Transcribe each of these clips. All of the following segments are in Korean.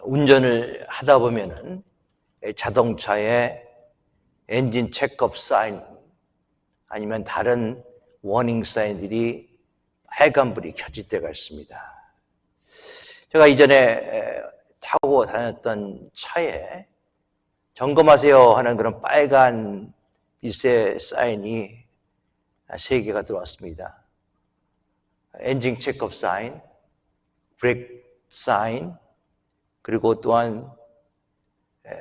운전을 하다 보면은 자동차에 엔진 체크업 사인 아니면 다른 워닝 사인들이 빨간불이 켜질 때가 있습니다. 제가 이전에 타고 다녔던 차에 점검하세요 하는 그런 빨간 일세 사인이 3개가 들어왔습니다. 엔진 체크업 사인, 브레이크 사인, 그리고 또한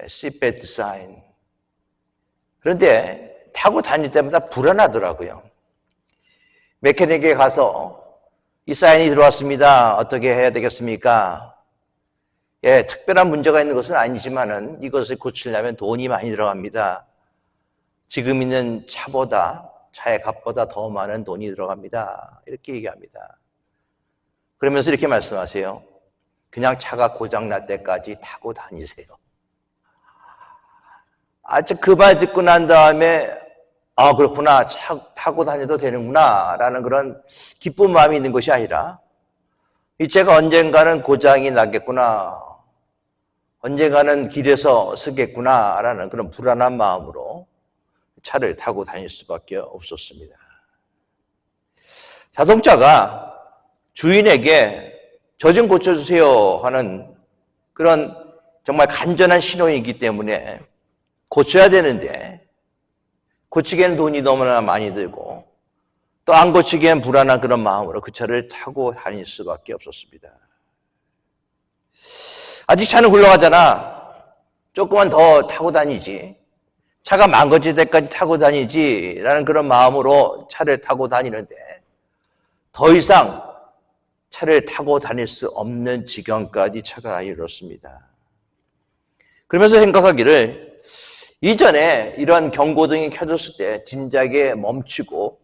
시트벨트 사인. 그런데 타고 다닐 때마다 불안하더라고요. 메케닉에 가서 이 사인이 들어왔습니다. 어떻게 해야 되겠습니까? 예, 특별한 문제가 있는 것은 아니지만은 이것을 고치려면 돈이 많이 들어갑니다. 지금 있는 차의 값보다 더 많은 돈이 들어갑니다. 이렇게 얘기합니다. 그러면서 이렇게 말씀하세요. 그냥 차가 고장날 때까지 타고 다니세요. 그 말 듣고 난 다음에 그렇구나. 타고 다녀도 되는구나 라는 그런 기쁜 마음이 있는 것이 아니라 이 차가 언젠가는 고장이 나겠구나, 언젠가는 길에서 서겠구나 라는 그런 불안한 마음으로 차를 타고 다닐 수밖에 없었습니다. 자동차가 주인에게 저 좀 고쳐주세요 하는 그런 정말 간절한 신호이기 때문에 고쳐야 되는데 고치기에는 돈이 너무나 많이 들고 또 안 고치기에는 불안한 그런 마음으로 그 차를 타고 다닐 수밖에 없었습니다. 아직 차는 굴러가잖아. 조금만 더 타고 다니지. 차가 망가질 때까지 타고 다니지 라는 그런 마음으로 차를 타고 다니는데 더 이상 차를 타고 다닐 수 없는 지경까지 차가 이르렀습니다. 그러면서 생각하기를 이전에 이런 경고등이 켜졌을 때 진작에 멈추고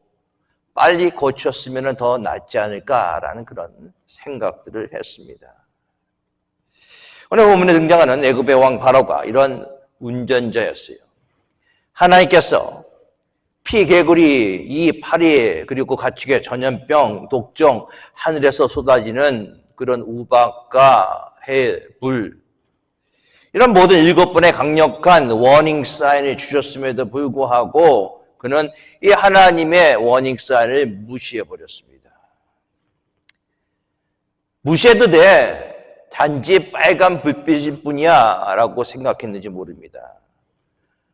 빨리 고쳤으면 더 낫지 않을까라는 그런 생각들을 했습니다. 오늘 본문에 등장하는 애굽의 왕 바로가 이런 운전자였어요. 하나님께서 피, 개구리, 이 파리, 그리고 가축의 전염병, 독종, 하늘에서 쏟아지는 그런 우박과 해, 불, 이런 모든 7번의 강력한 워닝 사인을 주셨음에도 불구하고 그는 이 하나님의 워닝 사인을 무시해버렸습니다. 무시해도 돼. 단지 빨간 불빛일 뿐이야 라고 생각했는지 모릅니다.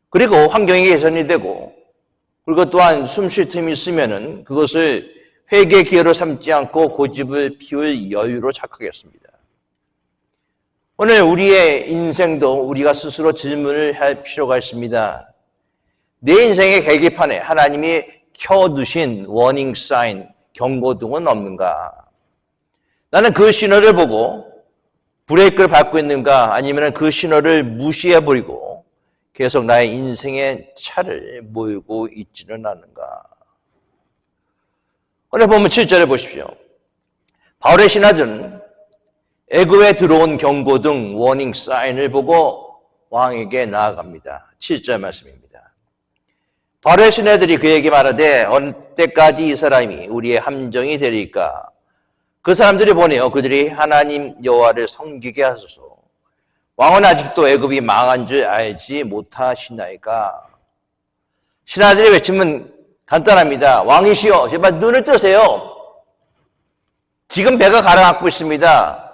그리고 환경이 개선이 되고 그리고 또한 숨 쉴 틈이 있으면은 그것을 회개 기회로 삼지 않고 고집을 피울 여유로 착각했습니다. 오늘 우리의 인생도 우리가 스스로 질문을 할 필요가 있습니다. 내 인생의 계기판에 하나님이 켜두신 워닝 사인, 경고등은 없는가? 나는 그 신호를 보고 브레이크를 밟고 있는가? 아니면 그 신호를 무시해버리고 계속 나의 인생의 차를 몰고 있지는 않는가? 오늘 보면 7절을 보십시오. 바울의 신하들은 애굽에 들어온 경고등 워닝 사인을 보고 왕에게 나아갑니다. 7절 말씀입니다. 바울의 신하들이 그에게 말하되 어느 때까지 이 사람이 우리의 함정이 되리까? 그 사람들이 보내어 그들이 하나님 여호와를 섬기게 하소서. 왕은 아직도 애굽이 망한 줄 알지 못하시나이까? 신하들이 외침은 간단합니다. 왕이시여, 제발 눈을 뜨세요. 지금 배가 가라앉고 있습니다.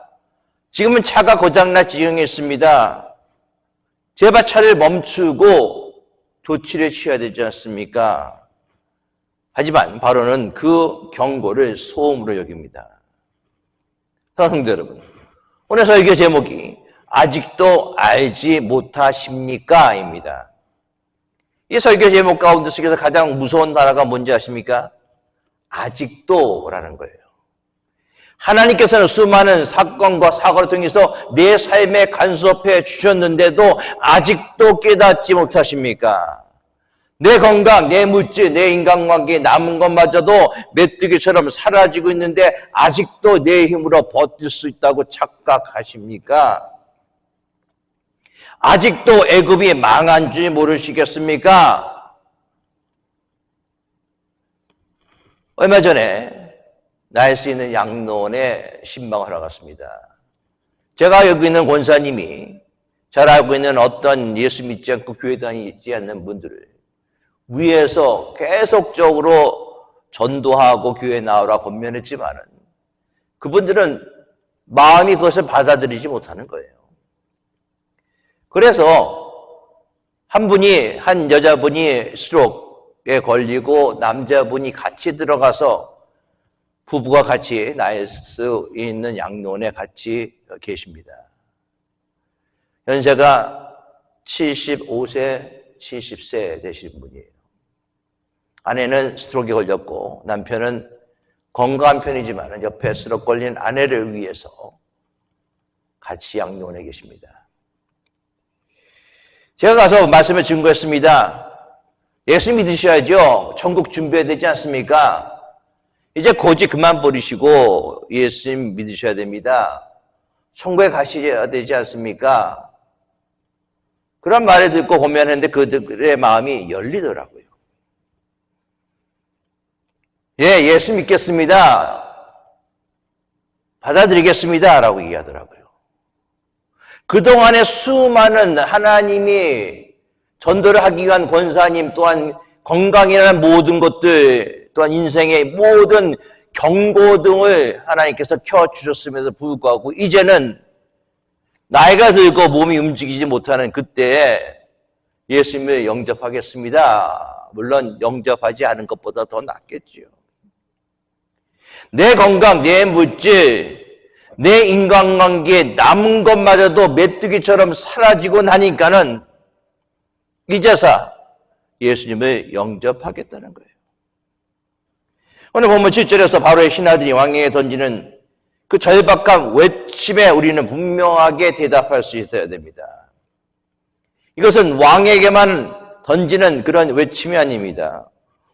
지금은 차가 고장날 지경에 있습니다. 제발 차를 멈추고 조치를 취해야 되지 않습니까? 하지만 바로는 그 경고를 소음으로 여깁니다. 사랑하는 성도 여러분, 오늘 설교 제목이 아직도 알지 못하십니까? 입니다. 이 설교 제목 가운데 속에서 가장 무서운 단어가 뭔지 아십니까? 아직도라는 거예요. 하나님께서는 수많은 사건과 사고를 통해서 내 삶에 간섭해 주셨는데도 아직도 깨닫지 못하십니까? 내 건강, 내 물질, 내 인간관계 남은 것마저도 메뚜기처럼 사라지고 있는데 아직도 내 힘으로 버틸 수 있다고 착각하십니까? 아직도 애굽이 망한 줄 모르시겠습니까? 얼마 전에 날 수 있는 양로원에 신방을 하러 갔습니다. 제가 여기 있는 권사님이 잘 알고 있는 어떤 예수 믿지 않고 교회 다니지 않는 분들을 위에서 계속적으로 전도하고 교회 나오라 권면했지만은 그분들은 마음이 그것을 받아들이지 못하는 거예요. 그래서 한 여자분이 스트로크에 걸리고 남자분이 같이 들어가서 부부가 같이 나을 수 있는 양로원에 같이 계십니다. 연세가 75세, 70세 되신 분이에요. 아내는 스트로크에 걸렸고 남편은 건강한 편이지만 옆에 스트로크 걸린 아내를 위해서 같이 양로원에 계십니다. 제가 가서 말씀을 증거했습니다. 예수 믿으셔야죠. 천국 준비해야 되지 않습니까? 이제 고집 그만 버리시고 예수님 믿으셔야 됩니다. 천국에 가셔야 되지 않습니까? 그런 말을 듣고 고민했는데 그들의 마음이 열리더라고요. 예, 예수 믿겠습니다. 받아들이겠습니다. 라고 얘기하더라고요. 그동안에 수많은 하나님이 전도를 하기 위한 권사님 또한 건강이라는 모든 것들 또한 인생의 모든 경고등을 하나님께서 켜주셨음에도 불구하고 이제는 나이가 들고 몸이 움직이지 못하는 그때에 예수님을 영접하겠습니다. 물론 영접하지 않은 것보다 더 낫겠죠. 내 건강, 내 물질, 내 인간관계에 남은 것마저도 메뚜기처럼 사라지고 나니까는 이제서 예수님을 영접하겠다는 거예요. 오늘 보면 7절에서 바로의 신하들이 왕에게 던지는 그 절박한 외침에 우리는 분명하게 대답할 수 있어야 됩니다. 이것은 왕에게만 던지는 그런 외침이 아닙니다.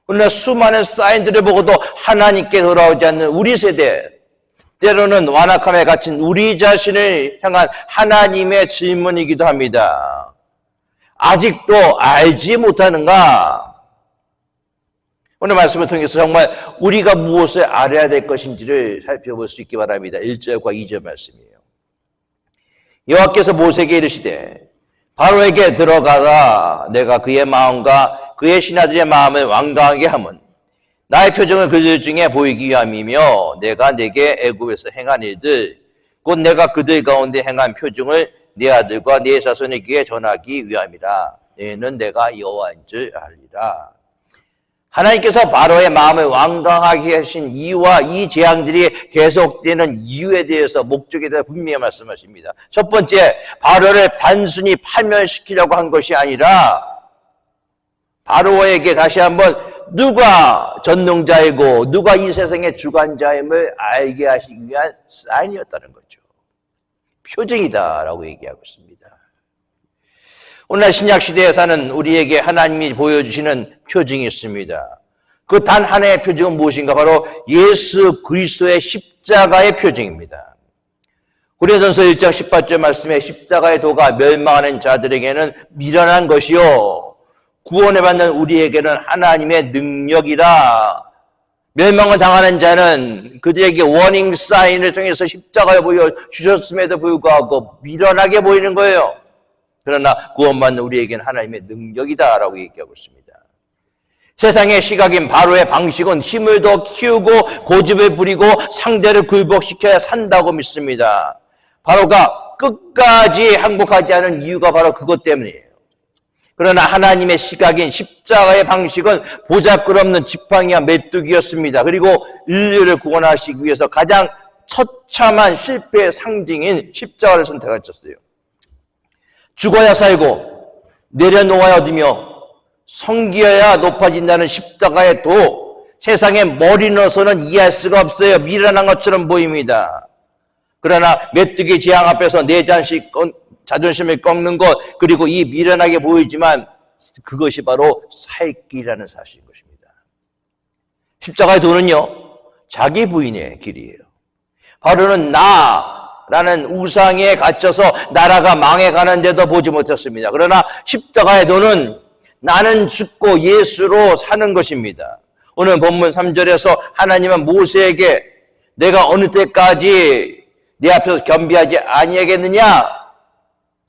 오늘날 수많은 사인들을 보고도 하나님께 돌아오지 않는 우리 세대, 때로는 완악함에 갇힌 우리 자신을 향한 하나님의 질문이기도 합니다. 아직도 알지 못하는가? 오늘 말씀을 통해서 정말 우리가 무엇을 알아야 될 것인지를 살펴볼 수 있기 바랍니다. 1절과 2절 말씀이에요. 여호와께서 모세에게 이르시되 바로에게 들어가라. 내가 그의 마음과 그의 신하들의 마음을 완강하게 하면 나의 표정을 그들 중에 보이기 위함이며 내가 내게 애굽에서 행한 일들 곧 내가 그들 가운데 행한 표징을 네 아들과 네 자손에게 전하기 위함이라. 너희는 내가 여호와인 줄 알리라. 하나님께서 바로의 마음을 완강하게 하신 이유와 이 재앙들이 계속되는 이유에 대해서 목적에 대해서 분명히 말씀하십니다. 첫 번째, 바로를 단순히 파멸시키려고 한 것이 아니라 바로에게 다시 한번 누가 전능자이고 누가 이 세상의 주관자임을 알게 하시기 위한 사인이었다는 거죠. 표징이다라고 얘기하고 있습니다. 오늘날 신약시대에 사는 우리에게 하나님이 보여주시는 표징이 있습니다. 그 단 하나의 표징은 무엇인가? 바로 예수 그리스도의 십자가의 표징입니다. 고린도전서 1장 18절 말씀에 십자가의 도가 멸망하는 자들에게는 미련한 것이요 구원을 받는 우리에게는 하나님의 능력이라. 멸망을 당하는 자는 그들에게 워닝 사인을 통해서 십자가에 보여주셨음에도 불구하고 미련하게 보이는 거예요. 그러나 구원받는 우리에게는 하나님의 능력이다라고 얘기하고 있습니다. 세상의 시각인 바로의 방식은 힘을 더 키우고 고집을 부리고 상대를 굴복시켜야 산다고 믿습니다. 바로가 끝까지 항복하지 않은 이유가 바로 그것 때문이에요. 그러나 하나님의 시각인 십자가의 방식은 보잘것없는 지팡이와 메뚜기였습니다. 그리고 인류를 구원하시기 위해서 가장 처참한 실패의 상징인 십자가를 선택하셨어요. 죽어야 살고 내려놓아야 얻으며 성기어야 높아진다는 십자가의 도, 세상의 머리로서는 이해할 수가 없어요. 미련한 것처럼 보입니다. 그러나 메뚜기 재앙 앞에서 내 자존심을 꺾는 것, 그리고 이 미련하게 보이지만 그것이 바로 살 길이라는 사실인 것입니다. 십자가의 도는요, 자기 부인의 길이에요. 바로는 나라는 우상에 갇혀서 나라가 망해가는데도 보지 못했습니다. 그러나 십자가의 도는 나는 죽고 예수로 사는 것입니다. 오늘 본문 3절에서 하나님은 모세에게 내가 어느 때까지 내 앞에서 겸비하지 아니하겠느냐?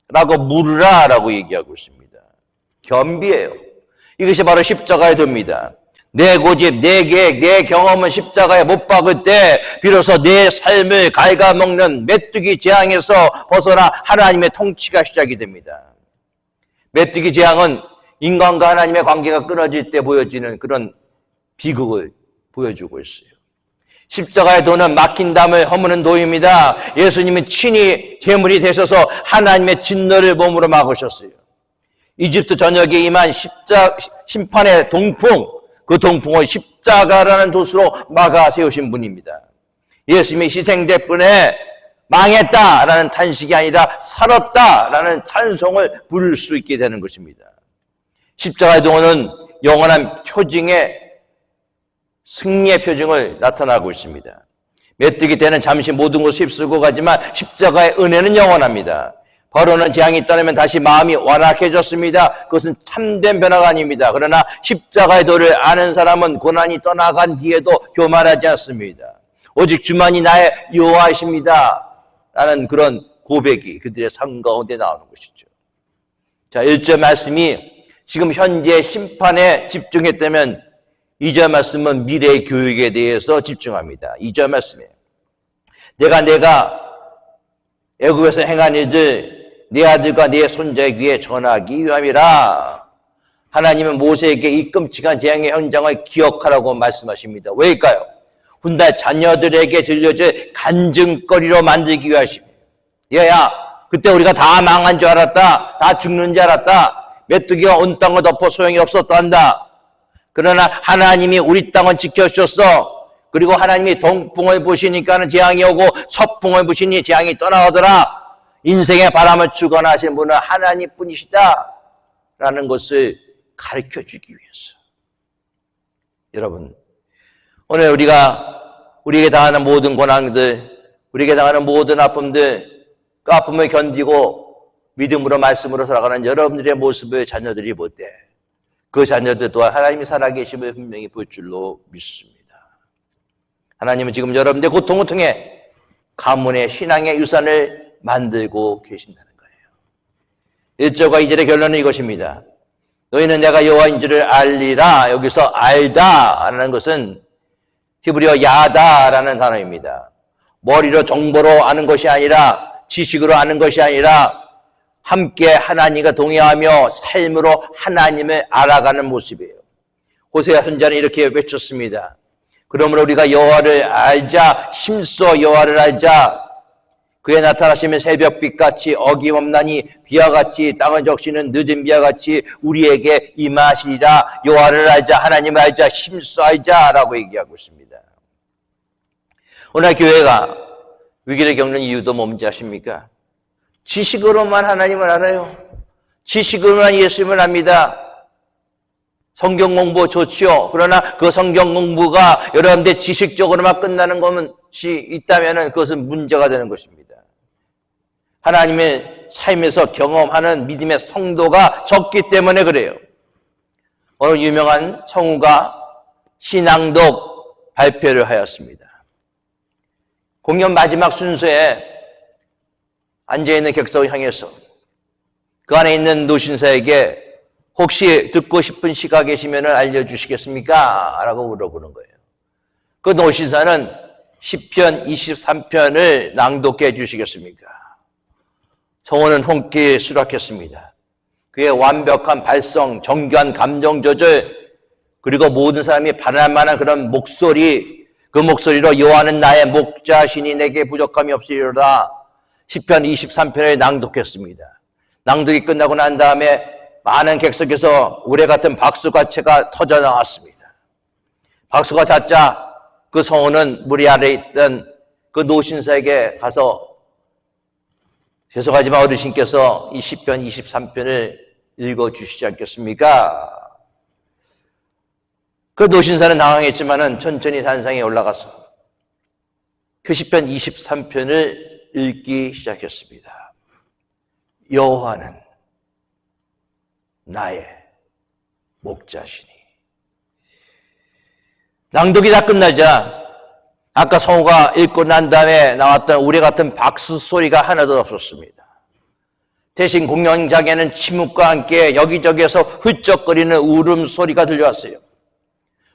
라고 물으라 라고 얘기하고 있습니다. 겸비해요. 이것이 바로 십자가의 도입니다. 내 고집, 내 계획, 내 경험은 십자가에 못 박을 때 비로소 내 삶을 갉아먹는 메뚜기 재앙에서 벗어나 하나님의 통치가 시작이 됩니다. 메뚜기 재앙은 인간과 하나님의 관계가 끊어질 때 보여지는 그런 비극을 보여주고 있어요. 십자가의 도는 막힌 담을 허무는 도입니다. 예수님은 친히 제물이 되셔서 하나님의 진노를 몸으로 막으셨어요. 이집트 전역에 임한 심판의 동풍, 그 동풍을 십자가라는 도수로 막아 세우신 분입니다. 예수님이 희생될 뿐에 망했다라는 탄식이 아니라 살았다라는 찬송을 부를 수 있게 되는 것입니다. 십자가의 도는 영원한 표징의 승리의 표징을 나타나고 있습니다. 메뚜기 때는 잠시 모든 것을 휩쓸고 가지만 십자가의 은혜는 영원합니다. 바로는 재앙이 떠나면 다시 마음이 완악해졌습니다. 그것은 참된 변화가 아닙니다. 그러나 십자가의 도를 아는 사람은 고난이 떠나간 뒤에도 교만하지 않습니다. 오직 주만이 나의 여호와이십니다 라는 그런 고백이 그들의 삶 가운데 나오는 것이죠. 자, 1절 말씀이 지금 현재 심판에 집중했다면 2절 말씀은 미래의 교육에 대해서 집중합니다. 2절 말씀에 내가 애굽에서 행한 일들 네 아들과 네 손자 귀에 전하기 위함이라. 하나님은 모세에게 이 끔찍한 재앙의 현장을 기억하라고 말씀하십니다. 왜일까요? 훗날 자녀들에게 들려줄 간증거리로 만들기 위하십니다. 얘야, 그때 우리가 다 망한 줄 알았다. 다 죽는 줄 알았다. 메뚜기가 온 땅을 덮어 소용이 없었다 한다. 그러나 하나님이 우리 땅을 지켜주셨어. 그리고 하나님이 동풍을 부시니까는 재앙이 오고 서풍을 부시니 재앙이 떠나가더라. 인생의 바람을 주관하신 분은 하나님뿐이시다 라는 것을 가르쳐주기 위해서. 여러분, 오늘 우리에게 당하는 모든 고난들, 우리에게 당하는 모든 아픔들, 그 아픔을 견디고 믿음으로 말씀으로 살아가는 여러분들의 모습을 자녀들이 볼 때 그 자녀들 또한 하나님이 살아계심을 분명히 볼 줄로 믿습니다. 하나님은 지금 여러분들의 고통을 통해 가문의 신앙의 유산을 만들고 계신다는 거예요. 1절과 2절의 결론은 이것입니다. 너희는 내가 여호와인 줄을 알리라. 여기서 알다라는 것은 히브리어 야다라는 단어입니다. 머리로 정보로 아는 것이 아니라 지식으로 아는 것이 아니라 함께 하나님과 동행하며 삶으로 하나님을 알아가는 모습이에요. 호세아 선지자는 이렇게 외쳤습니다. 그러므로 우리가 여호와를 알자, 힘써 여호와를 알자. 그의 나타나시면 새벽빛같이 어김없나니 비와 같이 땅을 적시는 늦은 비와 같이 우리에게 임하시리라. 여호와를 알자, 하나님을 알자, 힘써 알자라고 얘기하고 있습니다. 오늘 교회가 위기를 겪는 이유도 뭔지 아십니까? 지식으로만 하나님을 알아요. 지식으로만 예수님을 압니다. 성경 공부 좋죠. 그러나 그 성경 공부가 여러분들 지식적으로만 끝나는 것이 있다면 그것은 문제가 되는 것입니다. 하나님의 삶에서 경험하는 믿음의 성도가 적기 때문에 그래요. 오늘 유명한 성우가 신앙독 발표를 하였습니다. 공연 마지막 순서에 앉아있는 객석을 향해서 그 안에 있는 노신사에게 혹시 듣고 싶은 시가 계시면 알려주시겠습니까? 라고 물어보는 거예요. 그 노신사는 시편 23편을 낭독해 주시겠습니까? 성우는 hon기 수락했습니다. 그의 완벽한 발성, 정교한 감정 조절, 그리고 모든 사람이 반할 만한 그런 목소리, 그 목소리로 여호와는 나의 목자시니 내게 부족함이 없으리로다. 시편 23편을 낭독했습니다. 낭독이 끝나고 난 다음에 많은 객석에서 우레 같은 박수가채가 터져나왔습니다. 박수가 잦자 그 성우는 무리 아래에 있던 그 노신사에게 가서 죄송하지만 어르신께서 이 시편 23편을 읽어주시지 않겠습니까? 그 노신사는 당황했지만은 천천히 산상에 올라가서 그 시편 23편을 읽기 시작했습니다. 여호와는 나의 목자시니. 낭독이 다 끝나자 아까 성우가 읽고 난 다음에 나왔던 우리 같은 박수 소리가 하나도 없었습니다. 대신 공연장에는 침묵과 함께 여기저기에서 훌쩍거리는 울음소리가 들려왔어요.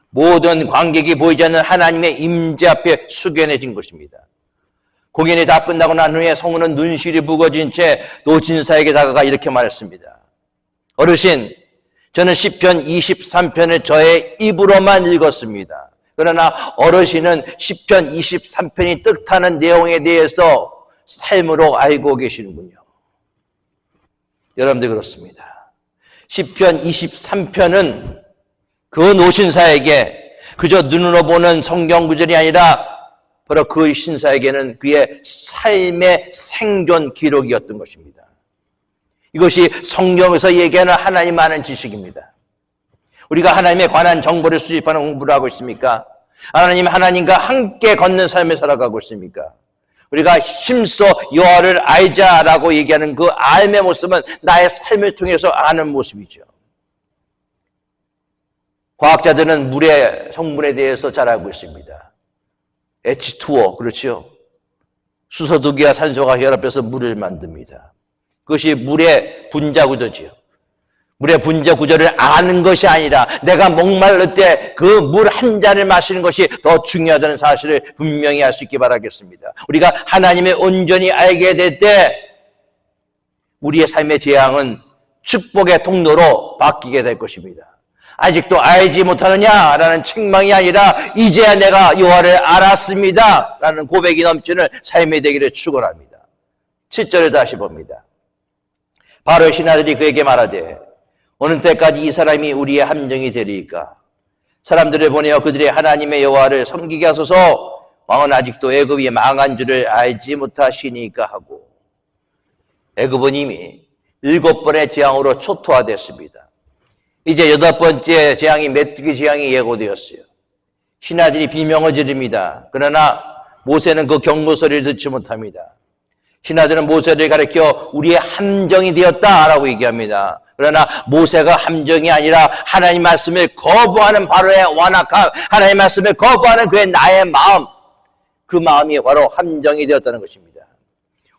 모든 관객이 보이지 않는 하나님의 임재 앞에 숙연해진 것입니다. 공연이 다 끝나고 난 후에 성우는 눈시울이 붉어진 채 노진사에게 다가가 이렇게 말했습니다. 어르신, 저는 시편 23편을 저의 입으로만 읽었습니다. 그러나 어르신은 시편 23편이 뜻하는 내용에 대해서 삶으로 알고 계시는군요. 여러분들 그렇습니다. 시편 23편은 그 노신사에게 그저 눈으로 보는 성경 구절이 아니라 바로 그 신사에게는 그의 삶의 생존 기록이었던 것입니다. 이것이 성경에서 얘기하는 하나님 아는 지식입니다. 우리가 하나님에 관한 정보를 수집하는 공부를 하고 있습니까? 하나님과 함께 걷는 삶을 살아가고 있습니까? 우리가 힘써 여호와를 알자라고 얘기하는 그 알의 모습은 나의 삶을 통해서 아는 모습이죠. 과학자들은 물의 성분에 대해서 잘 알고 있습니다. H2O, 그렇죠? 수소두기와 산소가 결합해서 물을 만듭니다. 그것이 물의 분자 구조지요. 물의 분자 구조를 아는 것이 아니라 내가 목마를 때 그 물 한 잔을 마시는 것이 더 중요하다는 사실을 분명히 알 수 있기 바라겠습니다. 우리가 하나님을 온전히 알게 될 때 우리의 삶의 재앙은 축복의 통로로 바뀌게 될 것입니다. 아직도 알지 못하느냐라는 책망이 아니라 이제야 내가 여호와를 알았습니다 라는 고백이 넘치는 삶이 되기를 축원합니다. 7절을 다시 봅니다. 바로의 신하들이 그에게 말하되 어느 때까지 이 사람이 우리의 함정이 되리이까? 사람들을 보내어 그들의 하나님의 여호와를 섬기게 하소서. 왕은 아직도 애굽이 망한 줄을 알지 못하시니까 하고. 애굽은 이미 7번의 재앙으로 초토화됐습니다. 이제 8번째 재앙이 메뚜기 재앙이 예고되었어요. 신하들이 비명을 지릅니다. 그러나 모세는 그 경고 소리를 듣지 못합니다. 신하들은 모세를 가리켜 우리의 함정이 되었다라고 얘기합니다. 그러나 모세가 함정이 아니라 하나님 말씀을 거부하는 바로의 완악함, 하나님 말씀을 거부하는 그의 나의 마음, 그 마음이 바로 함정이 되었다는 것입니다.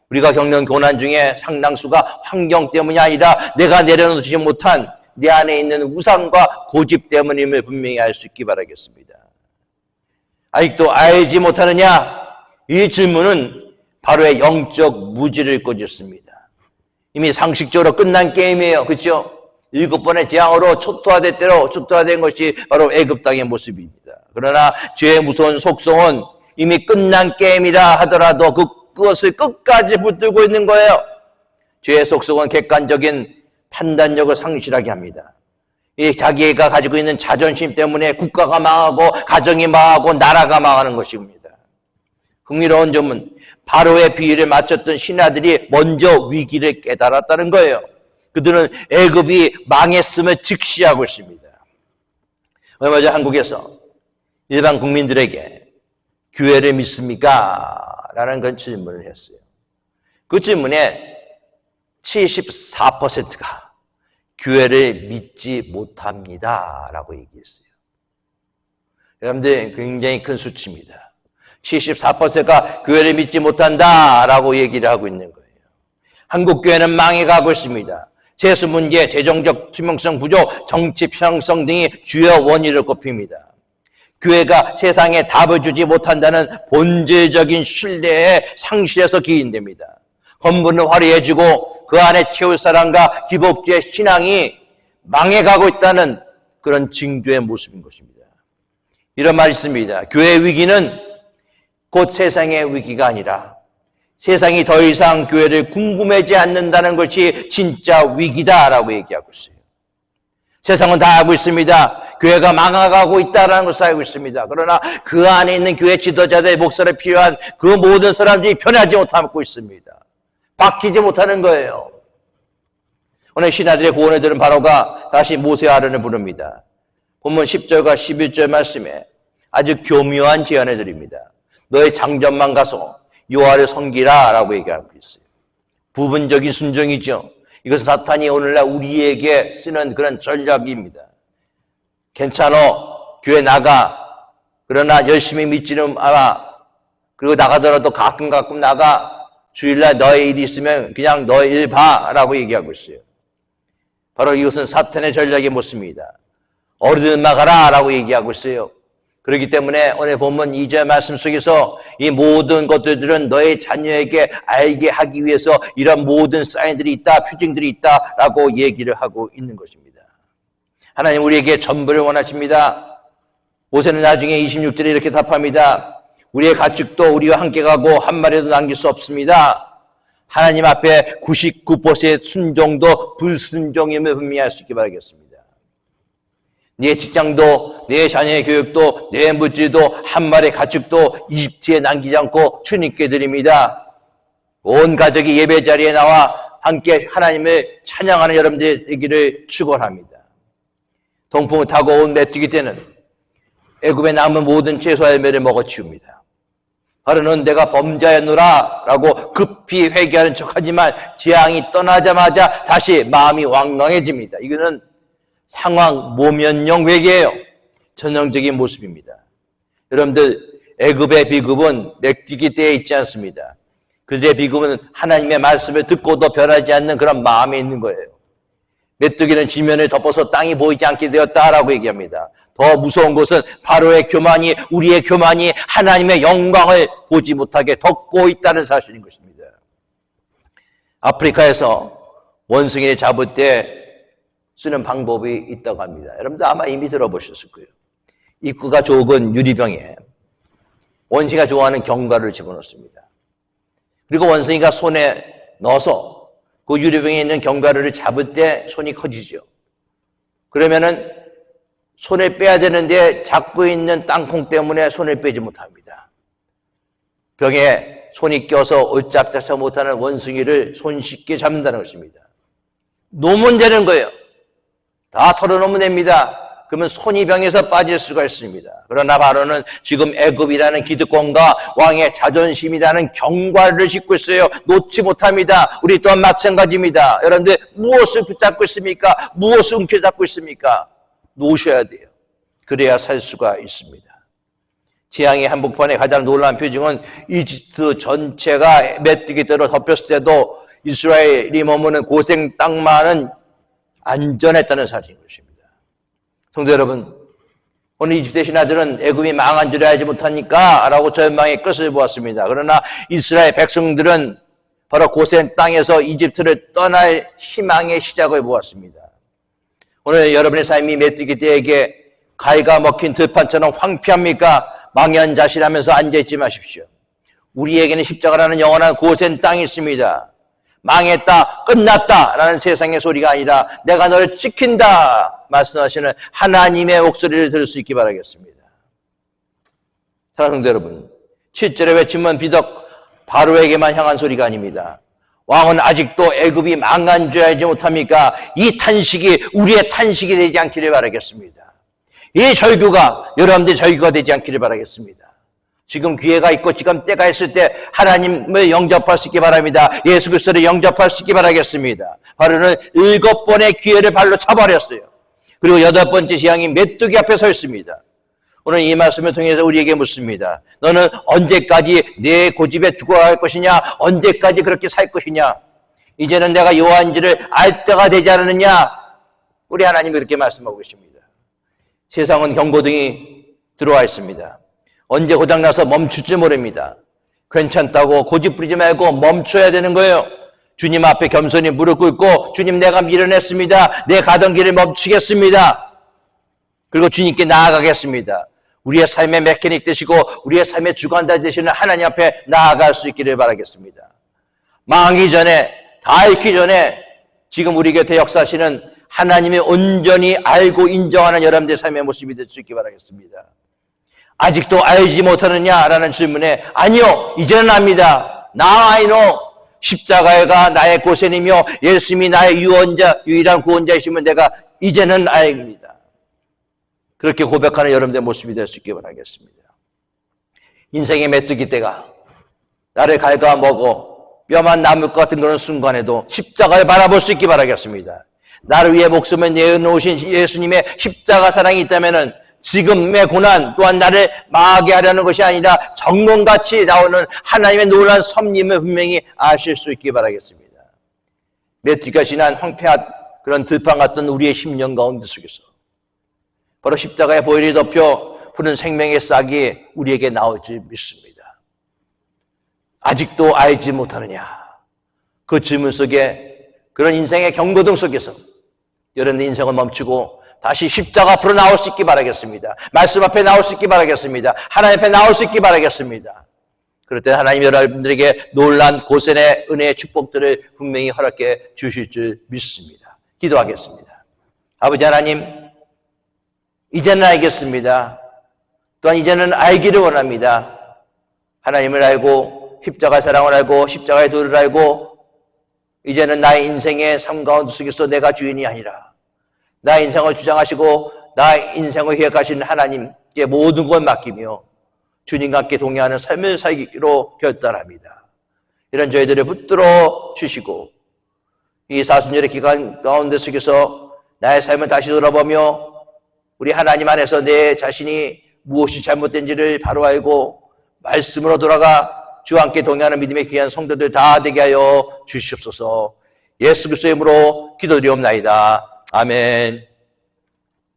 우리가 겪는 고난 중에 상당수가 환경 때문이 아니라 내가 내려놓지 못한 내 안에 있는 우상과 고집 때문임을 분명히 알 수 있기 바라겠습니다. 아직도 알지 못하느냐? 이 질문은 바로의 영적 무지를 꼬집습니다. 이미 상식적으로 끝난 게임이에요. 그렇죠? 7번의 재앙으로 초토화된 것이 바로 애굽 땅의 모습입니다. 그러나 죄의 무서운 속성은 이미 끝난 게임이라 하더라도 그것을 끝까지 붙들고 있는 거예요. 죄의 속성은 객관적인 판단력을 상실하게 합니다. 이 자기가 가지고 있는 자존심 때문에 국가가 망하고 가정이 망하고 나라가 망하는 것입니다. 흥미로운 점은 바로의 비유를 맞췄던 신하들이 먼저 위기를 깨달았다는 거예요. 그들은 애굽이 망했음을 직시하고 있습니다. 얼마 전 한국에서 일반 국민들에게 교회를 믿습니까? 라는 그런 질문을 했어요. 그 질문에 74%가 교회를 믿지 못합니다 라고 얘기했어요. 여러분들 굉장히 큰 수치입니다. 74%가 교회를 믿지 못한다라고 얘기를 하고 있는 거예요. 한국 교회는 망해가고 있습니다. 세수 문제, 재정적 투명성 부족, 정치 편향성 등이 주요 원인을 꼽힙니다. 교회가 세상에 답을 주지 못한다는 본질적인 신뢰의 상실에서 기인됩니다. 건물은 화려해지고 그 안에 채울 사람과 기복주의 신앙이 망해가고 있다는 그런 징조의 모습인 것입니다. 이런 말이 있습니다. 교회의 위기는 곧 세상의 위기가 아니라 세상이 더 이상 교회를 궁금해하지 않는다는 것이 진짜 위기다라고 얘기하고 있어요. 세상은 다 알고 있습니다. 교회가 망해가고 있다는 것을 알고 있습니다. 그러나 그 안에 있는 교회 지도자들, 목사를 필요한 그 모든 사람들이 변하지 못하고 있습니다. 바뀌지 못하는 거예요. 오늘 신하들의 구원을 들은 바로가 다시 모세와 아론을 부릅니다. 본문 10절과 11절 말씀에 아주 교묘한 제안을 드립니다. 너의 장전만 가서 여호와를 섬기라 라고 얘기하고 있어요. 부분적인 순종이죠. 이것은 사탄이 오늘날 우리에게 쓰는 그런 전략입니다. 괜찮아, 교회 나가. 그러나 열심히 믿지는 않아. 그리고 나가더라도 가끔 나가. 주일날 너의 일이 있으면 그냥 너의 일 봐라고 얘기하고 있어요. 바로 이것은 사탄의 전략의 모습입니다. 어디든만 가라라고 얘기하고 있어요. 그렇기 때문에 오늘 본문 2절 말씀 속에서 이 모든 것들은 너의 자녀에게 알게 하기 위해서 이런 모든 사인들이 있다, 표징들이 있다라고 얘기를 하고 있는 것입니다. 하나님 우리에게 전부를 원하십니다. 모세는 나중에 26절에 이렇게 답합니다. 우리의 가축도 우리와 함께 가고 한 마리도 남길 수 없습니다. 하나님 앞에 99%의 순종도 불순종임을 분명히 알 수 있게 바라겠습니다. 네 직장도, 네 자녀의 교육도, 네 물질도, 한 마리의 가축도 이집트에 남기지 않고 주님께 드립니다. 온 가족이 예배 자리에 나와 함께 하나님을 찬양하는 여러분들의 되기를 축원합니다. 동풍을 타고 온 메뚜기 때는 애굽에 남은 모든 채소와 열매를 먹어치웁니다. 바로는 내가 범죄하였노라 라고 급히 회개하는 척하지만 재앙이 떠나자마자 다시 마음이 왕왕해집니다. 이거는 상황 모면형 회개예요. 전형적인 모습입니다. 여러분들 애굽의 비극은 메뚜기 떼에 있지 않습니다. 그들의 비극은 하나님의 말씀을 듣고도 변하지 않는 그런 마음에 있는 거예요. 메뚜기는 지면을 덮어서 땅이 보이지 않게 되었다라고 얘기합니다. 더 무서운 것은 바로의 교만이, 우리의 교만이 하나님의 영광을 보지 못하게 덮고 있다는 사실인 것입니다. 아프리카에서 원숭이를 잡을 때 쓰는 방법이 있다고 합니다. 여러분들 아마 이미 들어보셨을 거예요. 입구가 좁은 유리병에 원숭이가 좋아하는 견과류를 집어넣습니다. 그리고 원숭이가 손에 넣어서 그 유리병에 있는 견과류를 잡을 때 손이 커지죠. 그러면은 손을 빼야 되는데 잡고 있는 땅콩 때문에 손을 빼지 못합니다. 병에 손이 껴서 올짝짝짝 못하는 원숭이를 손쉽게 잡는다는 것입니다. 놓으면 되는 거예요. 다 털어놓으면 됩니다. 그러면 손이 병에서 빠질 수가 있습니다. 그러나 바로는 지금 애굽이라는 기득권과 왕의 자존심이라는 경과를 싣고 있어요. 놓지 못합니다. 우리 또한 마찬가지입니다. 여러분들 무엇을 붙잡고 있습니까? 무엇을 움켜잡고 있습니까? 놓으셔야 돼요. 그래야 살 수가 있습니다. 재앙의 한복판의 가장 놀라운 표징은 이집트 전체가 메뚜기대로 덮였을 때도 이스라엘이 머무는 고생 땅만은 안전했다는 사실인 것입니다. 성도 여러분, 오늘 이집트의 신하들은 애굽이 망한 줄 알지 못하니까 라고 절망의 끝을 보았습니다. 그러나 이스라엘 백성들은 바로 고생 땅에서 이집트를 떠날 희망의 시작을 보았습니다. 오늘 여러분의 삶이 메뚜기 떼에게 가위가 먹힌 들판처럼 황폐합니까? 망연자실하면서 앉아있지 마십시오. 우리에게는 십자가라는 영원한 고생 땅이 있습니다. 망했다, 끝났다 라는 세상의 소리가 아니라 내가 너를 지킨다 말씀하시는 하나님의 목소리를 들을 수 있기 바라겠습니다. 사랑하는 성도 여러분, 7절의 외침은 비덕 바로에게만 향한 소리가 아닙니다. 왕은 아직도 애굽이 망한 줄 알지 못합니까? 이 탄식이 우리의 탄식이 되지 않기를 바라겠습니다. 이 절규가 여러분들의 절규가 되지 않기를 바라겠습니다. 지금 기회가 있고 지금 때가 있을 때 하나님을 영접할 수 있게 바랍니다. 예수 그리스도를 영접할 수 있게 바라겠습니다. 바로는 7번의 기회를 발로 차버렸어요. 그리고 8번째 재앙이 메뚜기 앞에 서 있습니다. 오늘 이 말씀을 통해서 우리에게 묻습니다. 너는 언제까지 내 고집에 죽어갈 것이냐? 언제까지 그렇게 살 것이냐? 이제는 내가 여호와인지를 알 때가 되지 않았느냐? 우리 하나님이 그렇게 말씀하고 계십니다. 세상은 경고등이 들어와 있습니다. 언제 고장나서 멈출지 모릅니다. 괜찮다고 고집 부리지 말고 멈춰야 되는 거예요. 주님 앞에 겸손히 무릎 꿇고 주님 내가 밀어냈습니다. 내 가던 길을 멈추겠습니다. 그리고 주님께 나아가겠습니다. 우리의 삶의 메커닉 되시고 우리의 삶의 주관자 되시는 하나님 앞에 나아갈 수 있기를 바라겠습니다. 망하기 전에, 다 잃기 전에 지금 우리 곁에 역사하시는 하나님의 온전히 알고 인정하는 여러분들의 삶의 모습이 될 수 있기 바라겠습니다. 아직도 알지 못하느냐라는 질문에 아니요, 이제는 압니다. Now I know. 십자가가 나의 고생이며 예수님이 나의 유일한 구원자이시면 내가 이제는 알입니다. 그렇게 고백하는 여러분들의 모습이 될 수 있기 바라겠습니다. 인생의 메뚜기 떼가 나를 갉아먹어 뼈만 남을 것 같은 그런 순간에도 십자가를 바라볼 수 있기 바라겠습니다. 나를 위해 목숨을 내어놓으신 예수님의 십자가 사랑이 있다면 지금의 고난 또한 나를 망하게 하려는 것이 아니라 정론같이 나오는 하나님의 놀라운 섭리임을 분명히 아실 수 있기 바라겠습니다. 메뚜기가 지난 황폐한 그런 들판 같던 우리의 심령 가운데 속에서 바로 십자가의 보혈이 덮여 푸른 생명의 싹이 우리에게 나올지 믿습니다. 아직도 알지 못하느냐? 그 질문 속에 그런 인생의 경고등 속에서 여러분의 인생을 멈추고 다시 십자가 앞으로 나올 수 있기 바라겠습니다. 말씀 앞에 나올 수 있기 바라겠습니다. 하나님 앞에 나올 수 있기 바라겠습니다. 그럴 때 하나님 여러분들에게 놀란 고센의 은혜의 축복들을 분명히 허락해 주실 줄 믿습니다. 기도하겠습니다. 아버지 하나님, 이제는 알겠습니다. 또한 이제는 알기를 원합니다. 하나님을 알고 십자가 사랑을 알고 십자가의 도를 알고 이제는 나의 인생의 삶 가운데 속에서 내가 주인이 아니라 나의 인생을 주장하시고 나의 인생을 기획하신 하나님께 모든 걸 맡기며 주님과 함께 동행하는 삶을 살기로 결단합니다. 이런 저희들을 붙들어 주시고 이 사순절의 기간 가운데 속에서 나의 삶을 다시 돌아보며 우리 하나님 안에서 내 자신이 무엇이 잘못된지를 바로 알고 말씀으로 돌아가 주와 함께 동행하는 믿음의 귀한 성도들 다 되게 하여 주시옵소서. 예수 그리스도의 이름으로 기도드리옵나이다. 아멘.